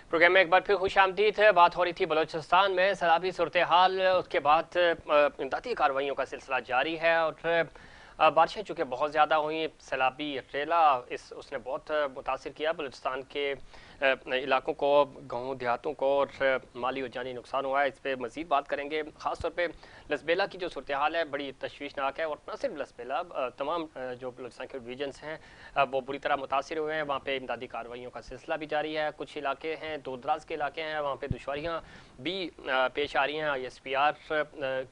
Programme में एक बार फिर खुशामदीद है। बात हो रही थी बलूचिस्तान में सैलाबी सूरत हाल, उसके बाद इमदादी कार्रवाइयों का सिलसिला जारी है और बारिशें चूँकि बहुत ज़्यादा हुई, सैलाबी ट्रेला उसने बहुत मुतासिर किया बलूचिस्तान के इलाकों को, गाँव देहातों को, और माली और जानी नुकसान हुआ है। इस पर मज़ीद बात करेंगे। ख़ास तौर पे लसबेला की जो सूरत हाल है बड़ी तशवीशनाक है, और न सिर्फ लसबेला, तमाम जो बलूचिस्तान के डिवीजन्स हैं वो बुरी तरह मुतासिर हुए हैं। वहाँ पे इमदादी कार्रवाइयों का सिलसिला भी जारी है। कुछ इलाके हैं, दूर दराज के इलाके हैं, वहाँ पे दुश्वारियाँ भी पेश आ रही हैं। ISPR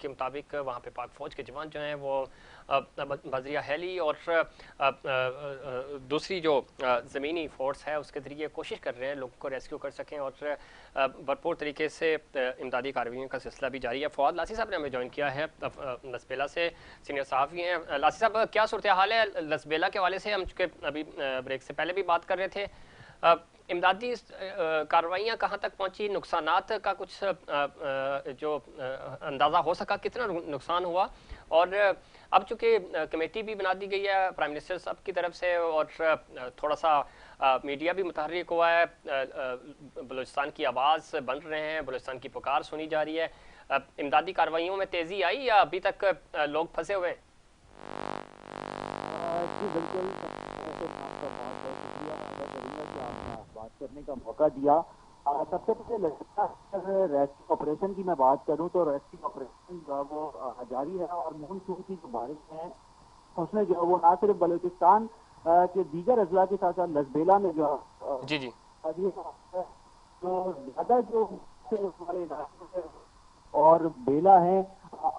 के मुताबिक वहाँ पे पाक फ़ौज के जवान जो हैं वो बजरिया हेली और दूसरी जो ज़मीनी फ़ोर्स है उसके ज़रिए कोशिश कर रहे हैं लोगों को रेस्क्यू कर सकें, और भरपूर तरीके से इमदादी कार्रवाइयों का सिलसिला भी जारी है। फवाद लासी साहब ने हमें ज्वाइन किया है लसबेला से, सीनियर सहाफ़ी हैं। लासी साहब, क्या सूरत हाल है लसबेला के हवाले से? हम चूँकि अभी ब्रेक से पहले भी बात कर रहे थे, इमदादी कार्रवाइयाँ कहाँ तक पहुँची, नुकसानात का कुछ जो अंदाज़ा हो सका, कितना नुकसान हुआ? और अब चूँकि कमेटी भी बना दी गई है प्राइम मिनिस्टर साहब की तरफ से, और थोड़ा सा मीडिया भी मुतहर्रिक हुआ है, बलूचिस्तान की आवाज़ बन रहे हैं, बलूचिस्तान की पुकार सुनी जा रही है। इमदादी कार्रवाइयों में तेज़ी आई या अभी तक लोग फंसे हुए हैं? जी बिल्कुल, आपका बहुत बहुत शुक्रिया अदा करूँगा कि आपने बात करने का मौका दिया। सबसे पहले रेस्क्यू ऑपरेशन की मैं बात करूं तो रेस्क्यू ऑपरेशन जो है वो जारी है, और मानसून की जो बारिश है उसमें जो है वो ना सिर्फ बलूचिस्तान के दीगर अजला के साथ साथ लसबेला में जो जी जी तो ज्यादा जो हमारे इलाके और बेला है,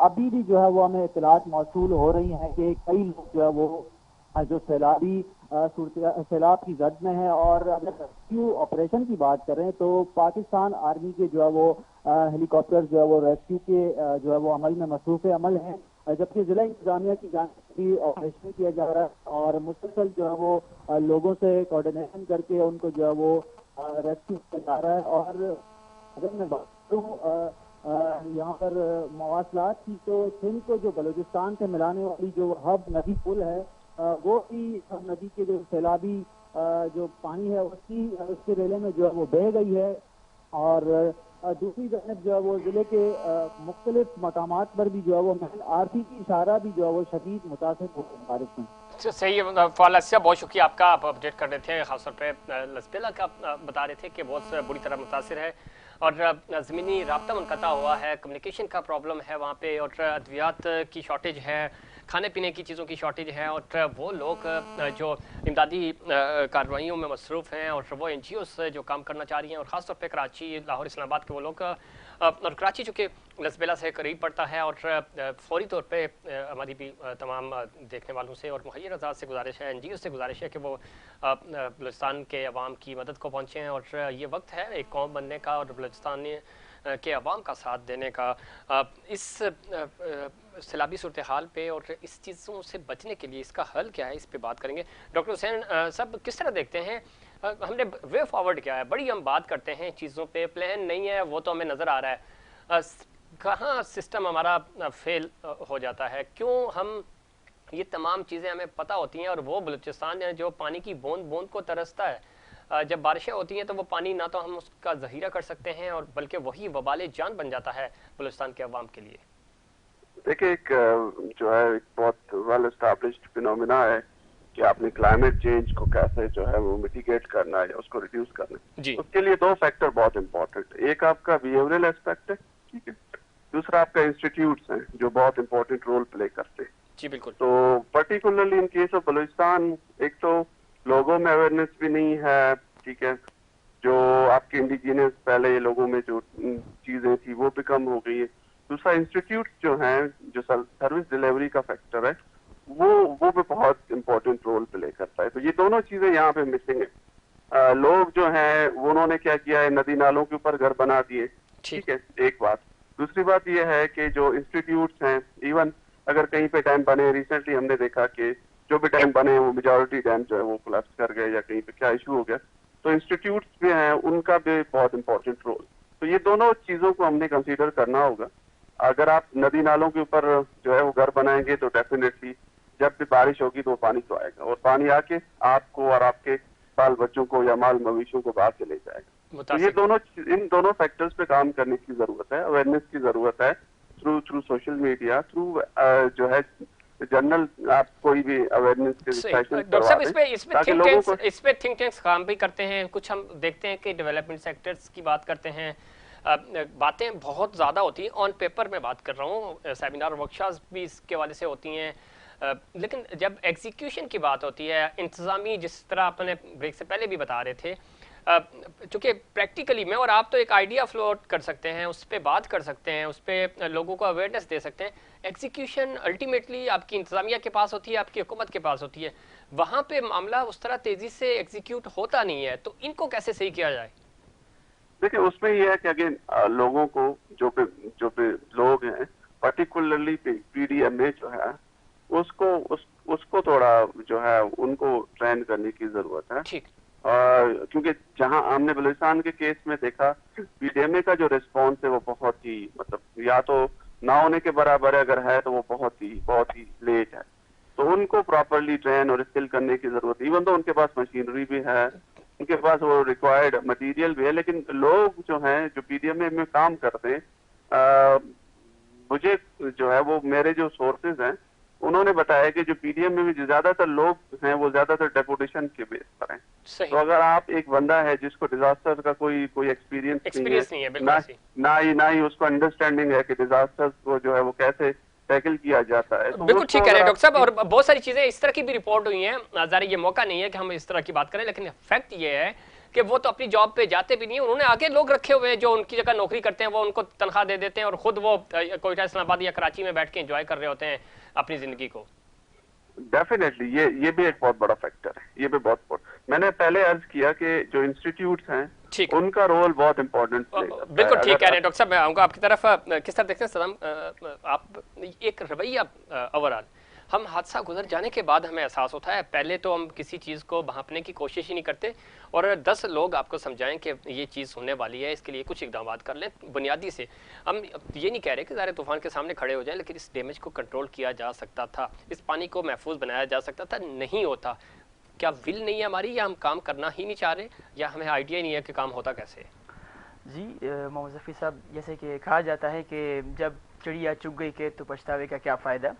अभी भी जो है वो हमें इतलात मौसूल हो रही हैं कि कई लोग जो है वो जो सैलाब की जद में है। और अगर रेस्क्यू ऑपरेशन की बात करें तो पाकिस्तान आर्मी के जो है वो हेलीकॉप्टर जो है वो रेस्क्यू के जो है वो अमल में मसरूफ़ अमल हैं, जबकि जिला इंतजामिया की जानिब ऑपरेशन किया जा रहा है और मुसलसल जो है वो लोगों से कोऑर्डिनेशन करके उनको जो है वो रेस्क्यू किया जा रहा है। और अगर मैं बात करूँ यहाँ पर मवासलात की, तो सिंध को जो बलूचिस्तान से मिलाने वाली जो हब नदी पुल है वो भी नदी के जो सैलाबी जो पानी है उसके रेले में जो है वो बह गई है। और दूसरी जानब जो है वो जिले के मुख्तलिफ मकामात पर भी जो है वो महल आरती की इशारा भी जो है वो शदीद मुतासिर हो गई बारिश में। सही है फवाद, बहुत शुक्रिया आपका, आप अपडेट कर रहे थे। खासतौर पर लसबेला का बता रहे थे कि बहुत बुरी तरह मुतासिर है और ज़मीनी राब्ता मुनक़ता हुआ है, कम्युनिकेशन का प्रॉब्लम है वहाँ पे, और अद्वियात की शॉर्टेज है, खाने पीने की चीज़ों की शॉर्टेज है, और वो लोग जो इमदादी कार्रवाइयों में मसरूफ़ हैं और वो NGOs जो काम करना चाह रही हैं, और ख़ासतौर पे कराची, लाहौर, इस्लामाबाद के वो लोग, और कराची चूँकि लसबेला से करीब पड़ता है, और फौरी तौर पे हमारी भी तमाम देखने वालों से और मुहैया आज़ाद से गुजारिश है, NGOs से गुजारिश है कि वो बलूचिस्तान के अवाम की मदद को पहुँचें, और ये वक्त है एक कौम बनने का और बलूचिस्तान के अवाम का साथ देने का। इस सैलाबी सूरत हाल पे और इस चीज़ों से बचने के लिए इसका हल क्या है, इस पे बात करेंगे। डॉक्टर हुसैन साहब, किस तरह देखते हैं, हमने वे फॉरवर्ड क्या है? बड़ी हम बात करते हैं चीज़ों पे, प्लान नहीं है वो तो हमें नज़र आ रहा है, कहाँ सिस्टम हमारा फेल हो जाता है? क्यों हम ये तमाम चीज़ें हमें पता होती हैं और वो बलूचिस्तान है जो पानी की बूंद बूंद को तरसता है, जब बारिशें होती हैं तो वो पानी ना तो हम उसका ज़हीरा कर सकते हैं और बल्कि वही वबाले जान बन जाता है बलूचिस्तान के अवाम के लिए। देखिए, एक जो है एक बहुत वेल एस्टैब्लिश्ड फिनोमिना है कि आपने क्लाइमेट चेंज को कैसे जो है वो मिटिगेट करना है या उसको रिड्यूस करना है। उसके लिए दो फैक्टर बहुत इंपॉर्टेंट है। एक आपका बिहेवियरल एस्पेक्ट है, ठीक है, दूसरा आपका इंस्टीट्यूट्स हैं जो बहुत इंपॉर्टेंट रोल प्ले करते हैं। जी बिल्कुल। तो particularly in case of Balochistan, एक तो लोगों में अवेयरनेस भी नहीं है, ठीक है, जो आपके इंडिजिनियस पहले लोगों में जो चीजें थी वो भी कम हो गई है। दूसरा इंस्टीट्यूट जो हैं, जो सर्विस डिलीवरी का फैक्टर है, वो भी बहुत इंपॉर्टेंट रोल प्ले करता है। तो ये दोनों चीजें यहाँ पे मिसिंग है। लोग जो हैं वो उन्होंने क्या किया है, नदी नालों के ऊपर घर बना दिए, ठीक है, एक बात। दूसरी बात ये है कि जो इंस्टीट्यूट्स हैं, इवन अगर कहीं पे डैम बने, रिसेंटली हमने देखा कि जो भी डैम बने वो मेजॉरिटी डैम जो है वो कोलैप्स कर गए या कहीं पे क्या इशू हो गया, तो इंस्टीट्यूट्स भी हैं उनका भी बहुत इंपॉर्टेंट रोल। तो ये दोनों चीजों को हमने कंसीडर करना होगा। अगर आप नदी नालों के ऊपर जो है वो घर बनाएंगे तो डेफिनेटली जब भी बारिश होगी तो पानी तो आएगा, और पानी आके आपको और आपके बाल बच्चों को या माल मवेशियों को बाहर चले जाएगा। तो ये इन दोनों फैक्टर्स पे काम करने की जरूरत है, अवेयरनेस की जरूरत है, थ्रू सोशल मीडिया, थ्रू जो है जनरल आप कोई भी अवेयरनेस के सेशन डॉक्टर साहब इस पे थिंक टैंक्स काम भी करते हैं कुछ। हम देखते हैं कि डेवलपमेंट सेक्टर्स की बात करते हैं, बातें बहुत ज़्यादा होती हैं, ऑन पेपर में बात कर रहा हूँ, सेमिनार वर्कशॉप्स भी इसके वाले से होती हैं, लेकिन जब एग्जीक्यूशन की बात होती है, इंतज़ामी, जिस तरह आपने ब्रेक से पहले भी बता रहे थे, चूँकि प्रैक्टिकली मैं और आप तो एक आइडिया फ्लोट कर सकते हैं, उस पर बात कर सकते हैं, उस पर लोगों को अवेयरनेस दे सकते हैं, एग्जीक्यूशन अल्टीमेटली आपकी इंतज़ामिया के पास होती है, आपकी हुकूमत के पास होती है, वहाँ पे मामला उस तरह तेज़ी से एग्जीक्यूट होता नहीं है, तो इनको कैसे सही किया जाए? देखिए उसमें यह है कि अगेन लोगों को जो पे लोग हैं पर्टिकुलरली पीडीएमए जो है उसको थोड़ा जो है उनको ट्रेन करने की जरूरत है। ठीक। क्योंकि जहां हमने बलूचिस्तान के केस में देखा पीडीएमए का जो रिस्पॉन्स है वो बहुत ही मतलब या तो ना होने के बराबर है, अगर है तो वो बहुत ही लेट है। तो उनको प्रॉपरली ट्रेन और स्किल करने की जरूरत है। इवन तो उनके पास मशीनरी भी है, उनके पास वो रिक्वायर्ड मटेरियल भी है, लेकिन लोग जो हैं जो पीडीएमए में काम करते हैं, मुझे जो है वो मेरे जो सोर्सेज हैं उन्होंने बताया कि जो पीडीएमए में जो ज्यादातर लोग हैं वो ज्यादातर डेपुटेशन के बेस पर हैं। तो अगर आप एक बंदा है जिसको डिजास्टर का कोई एक्सपीरियंस नहीं है, ना ही उसको अंडरस्टैंडिंग है कि डिजास्टर को जो है वो कैसे टैकल किया जाता है, तो बिल्कुल ठीक कह रहे हैं डॉक्टर साहब। और बहुत सारी चीजें इस तरह की भी रिपोर्ट हुई हैं, ज़ाहिर ये मौका नहीं है कि हम इस तरह की बात करें, लेकिन फैक्ट ये है कि वो तो अपनी जॉब पे जाते भी नहीं है, उन्होंने आगे लोग रखे हुए हैं जो उनकी जगह नौकरी करते हैं, वो उनको तनख्वाह दे देते हैं और खुद वो कोयटा, इस्लामाबाद या कराची में बैठ के एंजॉय कर रहे होते हैं अपनी जिंदगी को। डेफिनेटली ये भी एक बहुत बड़ा फैक्टर है। ये भी बहुत मैंने पहले अर्ज किया कि जो इंस्टीट्यूट्स हैं उनका रोल बहुत इंपॉर्टेंट है। बिल्कुल ठीक कह रहे हैं डॉक्टर साहब। मैं आऊँगा आपकी तरफ। किस तरह देखते हैं सलाम, आप एक रवैया ओवरऑल, हम हादसा गुजर जाने के बाद हमें एहसास होता है, पहले तो हम किसी चीज़ को भांपने की कोशिश ही नहीं करते और 10 लोग आपको समझाएं कि ये चीज़ होने वाली है, इसके लिए कुछ इकदाम कर लें बुनियादी से। हम ये नहीं कह रहे कि ज़ाहिर तूफान के सामने खड़े हो जाएं, लेकिन इस डैमेज को कंट्रोल किया जा सकता था, इस पानी को महफूज बनाया जा सकता था, नहीं होता। क्या विल नहीं है हमारी, या हम काम करना ही नहीं चाह रहे, या हमें आइडिया नहीं है कि काम होता कैसे है? जी मोहम्मद ज़फ़ी साहब, जैसे कि कहा जाता है कि जब चिड़िया चुग गई के तो पछतावे का क्या फ़ायदा।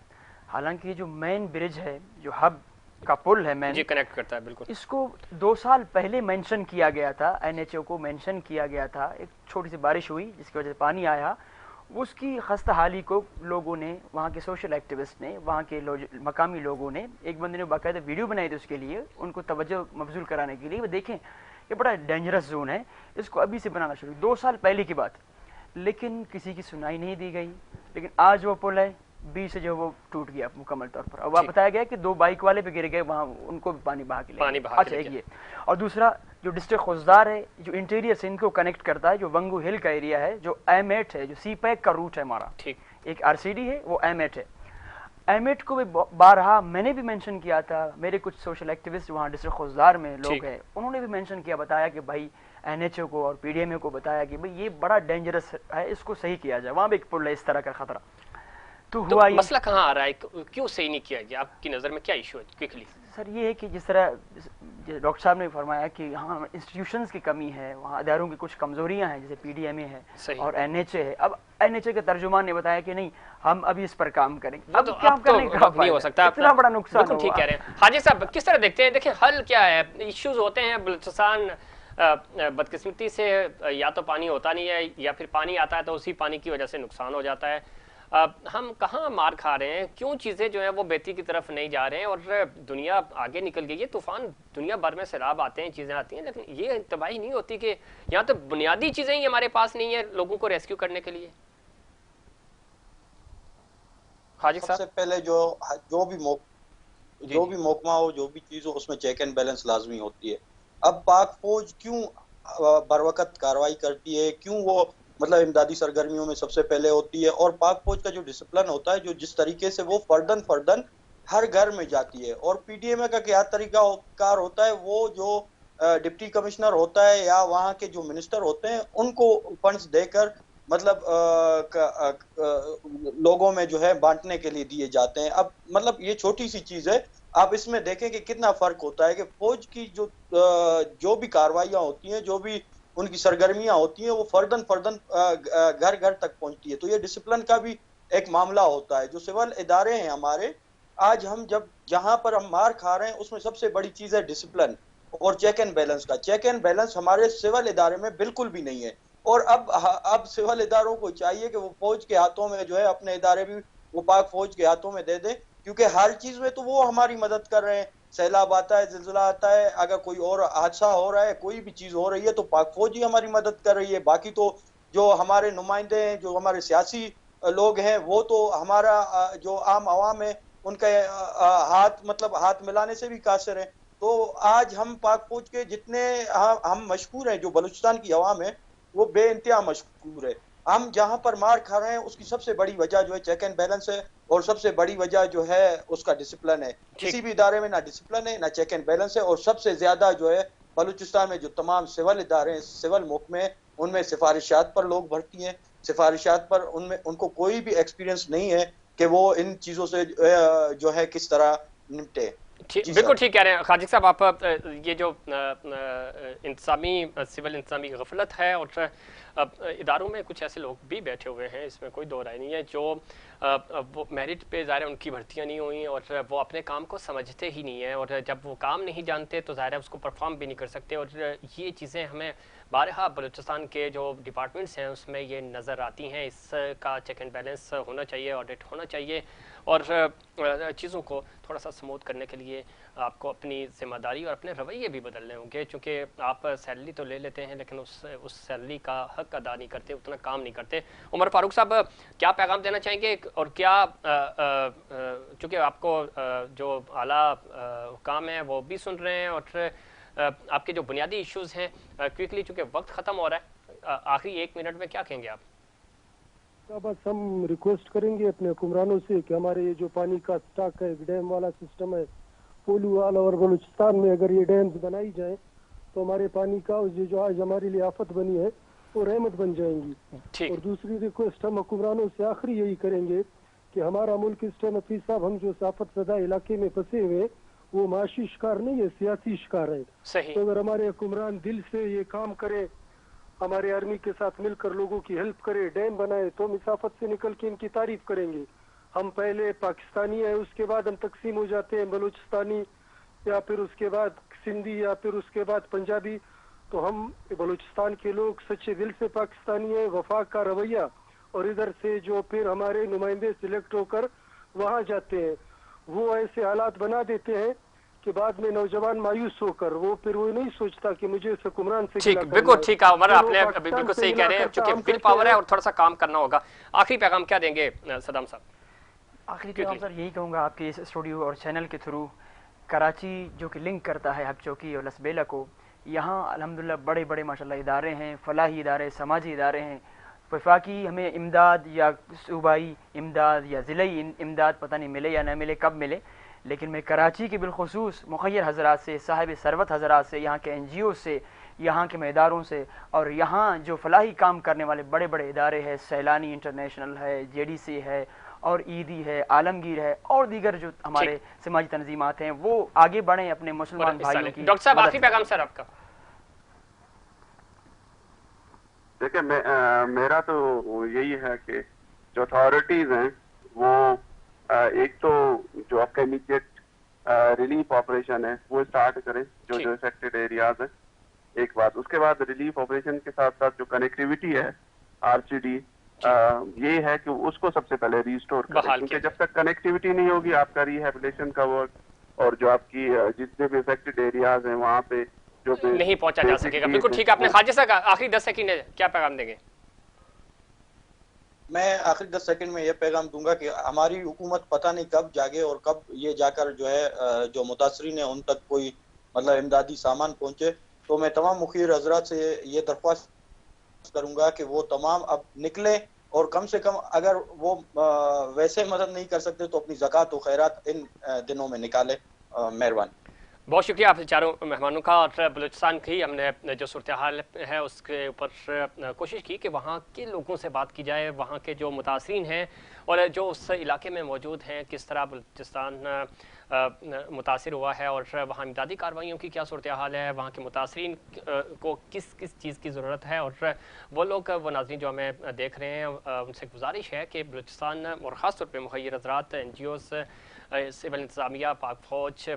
हालांकि जो मेन ब्रिज है, जो हब का पुल है मेन, जी कनेक्ट करता है, बिल्कुल इसको 2 साल पहले मेंशन किया गया था, एनएचओ को मेंशन किया गया था। एक छोटी सी बारिश हुई जिसकी वजह से पानी आया, उसकी खस्ता हाली को लोगों ने, वहाँ के सोशल एक्टिविस्ट ने, वहाँ के मकामी लोगों ने, एक बंदे ने बाकायदा वीडियो बनाई थी उसके लिए, उनको तवज्जो मबजूल कराने के लिए। वो देखें ये बड़ा डेंजरस जोन है, इसको अभी से बनाना शुरू, 2 साल पहले की बात, लेकिन किसी की सुनाई नहीं दी गई। लेकिन आज वो पुल है, बीच से जो वो टूट गया मुकम्मल तौर पर। अब बताया गया कि 2 बाइक वाले पे गिर गए, वहाँ उनको भी पानी बहा के ले गया। अच्छा एक ये, और दूसरा जो डिस्ट्रिक्ट खुजदार है, जो इंटीरियर से इनको कनेक्ट करता है, जो वंगू हिल का एरिया है, जो M8 है, जो C-पैक का रूट है हमारा, ठीक, एक RCD है, वो M8 है। M8 को भी बारहा मैंने भी मेंशन किया था, मेरे कुछ सोशल एक्टिविस्ट वहाँ डिस्ट्रिक्ट खुजदार में लोग हैं, उन्होंने भी मेंशन किया, बताया कि भाई NHO को और PDMA को बताया कि भाई ये बड़ा डेंजरस है, इसको सही किया जाए, वहाँ भी एक पुल है इस तरह का खतरा। तो हुआ मसला कहाँ आ रहा है, क्यों सही नहीं किया गया, आपकी नज़र में क्या इशू है क्विकली? सर ये है कि जिस तरह डॉक्टर साहब ने फरमाया कि हाँ इंस्टीट्यूशंस की कमी है, वहाँ अदारों की कुछ कमजोरियाँ हैं, जैसे PDMA है और NHA है। अब NHA के तर्जुमान ने बताया कि नहीं हम अभी इस पर काम करेंगे। अब काम करने का नहीं हो सकता, इतना बड़ा नुकसान। ठीक कह रहे हैं हाजी साहब। किस तरह देखते हैं, देखिए हल क्या है? इश्यूज होते हैं बलूचिस्तान, बदकिस्मती से या तो पानी होता नहीं है, या फिर पानी आता है तो उसी पानी की वजह से नुकसान हो जाता है। हम कहाँ मार खा रहे हैं, क्यों चीज़ें जो है वो बेहतरी की तरफ नहीं जा रहे हैं, और दुनिया आगे निकल गई है, तूफान दुनिया भर में सैलाब आते हैं, चीज़ें आती हैं, लेकिन ये तबाही नहीं होती कि यहाँ तो बुनियादी चीज़ें ही हमारे पास नहीं है लोगों को रेस्क्यू करने के लिए। हाजी साहब, सबसे पहले जो भी मौकमा हो, जो भी चीज़ हो, उसमें चेक एंड बैलेंस लाजमी होती है। अब पाक फौज क्यों बरवकत कार्रवाई करती है, क्यों वो मतलब इमदादी सरगर्मियों में सबसे पहले होती है, और पाक फौज का जो डिसिप्लिन होता है, जो जिस तरीके से वो फर्दन हर घर में जाती है, और PDMA का क्या तरीका कार होता है, वो जो डिप्टी कमिश्नर होता है या वहाँ के जो मिनिस्टर होते हैं उनको फंड्स देकर मतलब लोगों में जो है बांटने के लिए दिए जाते हैं। अब मतलब ये छोटी सी चीज है, आप इसमें देखें कि कितना फर्क होता है कि फौज की जो भी कार्रवाइयां होती हैं, जो भी उनकी सरगर्मियां होती हैं, वो फर्दन फर्दन घर घर तक पहुंचती है। तो ये डिसिप्लिन का भी एक मामला होता है। जो सिविल इदारे हैं हमारे, आज हम जब जहां पर हम मार खा रहे हैं, उसमें सबसे बड़ी चीज है डिसिप्लिन और चेक एंड बैलेंस का। चेक एंड बैलेंस हमारे सिविल इदारे में बिल्कुल भी नहीं है। और अब सिविल इदारों को चाहिए कि वो फौज के हाथों में जो है अपने इदारे भी वो पाक फौज के हाथों में दे दे, क्योंकि हर चीज में तो वो हमारी मदद कर रहे हैं। सैलाब आता है, जिलजिला आता है, अगर कोई और हादसा हो रहा है, कोई भी चीज हो रही है, तो पाक फौज ही हमारी मदद कर रही है। बाकी तो जो हमारे नुमाइंदे हैं, जो हमारे सियासी लोग हैं, वो तो हमारा जो आम आवाम है उनके हाथ मिलाने से भी कासिर है। तो आज हम पाक फौज के जितने हम मशहूर हैं, जो बलूचिस्तान की अवाम है वो बेइंतहा मशहूर है। हम जहां पर मार खा रहे हैं उसकी सबसे बड़ी वजह जो है चेक एंड बैलेंस है, और सबसे बड़ी वजह जो है उसका डिसिप्लिन है। किसी भी इदारे में ना डिसिप्लिन है ना चेक एंड बैलेंस है। और सबसे ज्यादा जो है बलूचिस्तान में जो तमाम सिविल इदारे हैं, सिविल महकमे, उनमें सिफारिशात पर लोग भर्ती हैं। सिफारिशात पर उनमें उनको कोई भी एक्सपीरियंस नहीं है कि वो इन चीजों से जो है किस तरह निपटे। बिल्कुल ठीक कह रहे हैं खाजिक साहब आप। ये जो इंतजामी सिविल इंतजामी गफलत है, और इदारों में कुछ ऐसे लोग भी बैठे हुए हैं, इसमें कोई दो राय नहीं है, जो वो मेरिट पे ज़ाहिर है उनकी भर्तियां नहीं हुई और वो अपने काम को समझते ही नहीं है, और जब वो काम नहीं जानते तो ज़ाहिर है उसको परफॉर्म भी नहीं कर सकते। और ये चीज़ें हमें बारहा बलूचिस्तान के जो डिपार्टमेंट्स हैं उसमें ये नज़र आती हैं। इसका चेक एंड बैलेंस होना चाहिए, ऑडिट होना चाहिए, और चीज़ों को थोड़ा सा स्मूथ करने के लिए आपको अपनी जिम्मेदारी और अपने रवैये भी बदलने होंगे, क्योंकि आप सैलरी तो ले लेते हैं लेकिन उस सैलरी का हक अदा नहीं करते, उतना काम नहीं करते। उमर फारूक साहब, क्या पैगाम देना चाहेंगे? और क्या चूँकि आपको जो आला हुकाम है वो भी सुन रहे हैं, और आपके जो बुनियादी इश्यूज़ हैं क्विकली, चूँकि वक्त ख़त्म हो रहा है, आखिरी 1 मिनट में क्या कहेंगे आप? बस हम रिक्वेस्ट करेंगे अपने हुक्मरानों से कि हमारे ये जो पानी का स्टॉक है, डैम वाला सिस्टम है पोलू वाला, और बलूचिस्तान में अगर ये डैम्स बनाई जाए तो हमारे पानी का ये जो आज हमारे लिए आफत बनी है वो रहमत बन जाएंगी। और दूसरी रिक्वेस्ट हम हुक्मरानों से आखिरी यही करेंगे कि हमारा मुल्क इस टाइम हफीज साहब, हम जो आफत ज़दा इलाके में फंसे हुए वो माशी शिकार नहीं है, सियासी शिकार है। सही। तो अगर हमारे हुक्मरान दिल से ये काम करे, हमारे आर्मी के साथ मिलकर लोगों की हेल्प करे, डैम बनाए, तो हम इस आफत से निकल के इनकी तारीफ करेंगे। हम पहले पाकिस्तानी है, उसके बाद हम तकसीम हो जाते हैं बलूचिस्तानी, या फिर उसके बाद सिंधी, या फिर उसके बाद पंजाबी। तो हम बलूचिस्तान के लोग सच्चे दिल से पाकिस्तानी है। वफाक का रवैया, और इधर से जो फिर हमारे नुमाइंदे सिलेक्ट होकर वहां जाते हैं, वो ऐसे हालात बना देते हैं कि बाद में नौजवान मायूस होकर वो फिर वो नहीं सोचता कि मुझे इस हुक्मरान से ठीक, बिल्कुल ठीक है उमर, आपने बिल्कुल सही कह रहे हैं, क्योंकि विल पावर है और थोड़ा सा काम करना होगा। आखिरी पैगाम क्या देंगे सदाम साहब? आखिरी पैगाम सर यही कहूँगा आपके इस स्टूडियो और चैनल के थ्रू, कराची जो कि लिंक करता है हक चौकी और लसबेला को, यहाँ अल्हम्दुलिल्लाह बड़े बड़े माशाल्लाह इदारे हैं, फलाही इदारे, समाजी इदारे हैं। वफाकी हमें इमदाद या सूबाई इमदाद या ज़िलाई इमदाद पता नहीं मिले या न मिले, कब मिले, लेकिन मैं कराची के बिलखुसूस मुखय्यर हज़रात से, साहिब सरवत हज़रात से, यहाँ के NGO से, यहाँ के इदारों से, और यहाँ जो फलाही काम करने वाले बड़े बड़े इदारे हैं, सैलानी इंटरनेशनल है, JDC है, और ईदी है, आलमगीर है, और दीगर जो हमारे समाजी तंजीमात हैं, वो आगे बढ़ें अपने मुसलमान भाइयों की। डॉक्टर साहब, आखिरी पैगाम सर आपका? देखिए, मेरा तो यही है कि जो अथॉरिटीज हैं वो एक तो जो आपका इमीडिएट रिलीफ ऑपरेशन है वो स्टार्ट करें, जो इफेक्टेड एरियाज हैं, एक बात। उसके बाद रिलीफ ऑपरेशन के साथ साथ जो कनेक्टिविटी है RCD, ये है कि उसको सबसे पहले रिस्टोर करें, क्योंकि जब तक कनेक्टिविटी नहीं होगी आपका रिहेबिलिटेशन का वर्क और जो आपकी जितने भी इफेक्टेड एरियाज हैं वहाँ पे जो नहीं पहुंचा जा सकेगा। बिल्कुल ठीक है। आपने खाजिद साहब आखिरी 10 सेकंड है, क्या पैगाम देंगे? मैं आखिरी 10 सेकंड में ये पैगाम दूंगा कि हमारी हुकूमत पता नहीं कब जागे और कब ये जाकर जो है जो मुतासरीन है उन तक कोई मतलब इमदादी सामान पहुंचे। तो मैं तमाम मुखिर हजरात से ये दरख्वास्त करूंगा कि वो तमाम अब निकले, और कम से कम अगर वो वैसे मदद नहीं कर सकते तो अपनी ज़कात और खैरात इन दिनों में निकाले। मेहरबानी। बहुत शुक्रिया आप चारों मेहमानों का। और बलूचिस्तान की हमने जो सूरत हाल है उसके ऊपर कोशिश की कि वहाँ के लोगों से बात की जाए, वहाँ के जो मुतासरीन हैं और जो उस इलाके में मौजूद हैं, किस तरह बलूचिस्तान मुतासिर हुआ है और वहाँ इमदादी कार्रवाइयों की क्या सूरत हाल है, वहाँ के मुतासरीन को किस किस चीज़ की ज़रूरत है। और वो लोग, वो नाज़रीन जो हमें देख रहे हैं, उनसे गुजारिश है कि बलूचिस्तान और ख़ास तौर पर मुहैयर हज़रात, NGOs, सिविल इंतज़ामिया, पाक फ़ौज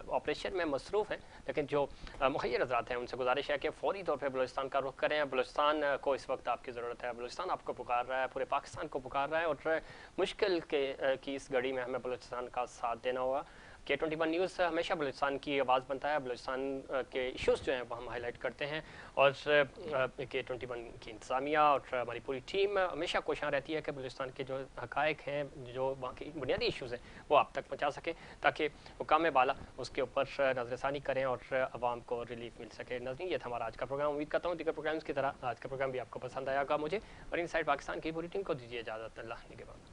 ऑपरेशन में मसरूफ़ हैं, लेकिन जो मुहैयर हज़रात हैं उनसे गुजारिश है कि फ़ौरी तौर पर बलूचिस्तान का रुख करें। बलूचिस्तान को इस वक्त आपकी ज़रूरत है, बलूचिस्तान आपको पुकार रहा है, पूरे पाकिस्तान को पुकार रहा है और मुश्किल की इस घड़ी में हमें बलूचिस्तान का साथ देना होगा। K21 न्यूज़ हमेशा बलूचिस्तान की आवाज़ बनता है, बलूचिस्तान के इश्यूज़ जो हैं वो हम हाईलाइट करते हैं और K21 की इंतज़ामिया और हमारी पूरी टीम हमेशा कोशिश रहती है कि बलूचिस्तान के जो हक़ाइक़ हैं, जो बाकी बुनियादी इश्यूज़ हैं, वो आप तक पहुँचा सके ताकि हुकाम बाला उसके ऊपर नज़रसानी करें और आवाम को रिलीफ मिल सके। नाज़रीन, ये था हमारा आज का प्रोग्राम। उम्मीद करता हूँ दीगर प्रोग्राम्स की तरह आज का प्रोग्राम भी आपको पसंद आएगा मुझे और इनसाइड पाकिस्तान की पूरी टीम को दीजिए इजाज़त। अल्लाह निगहबान।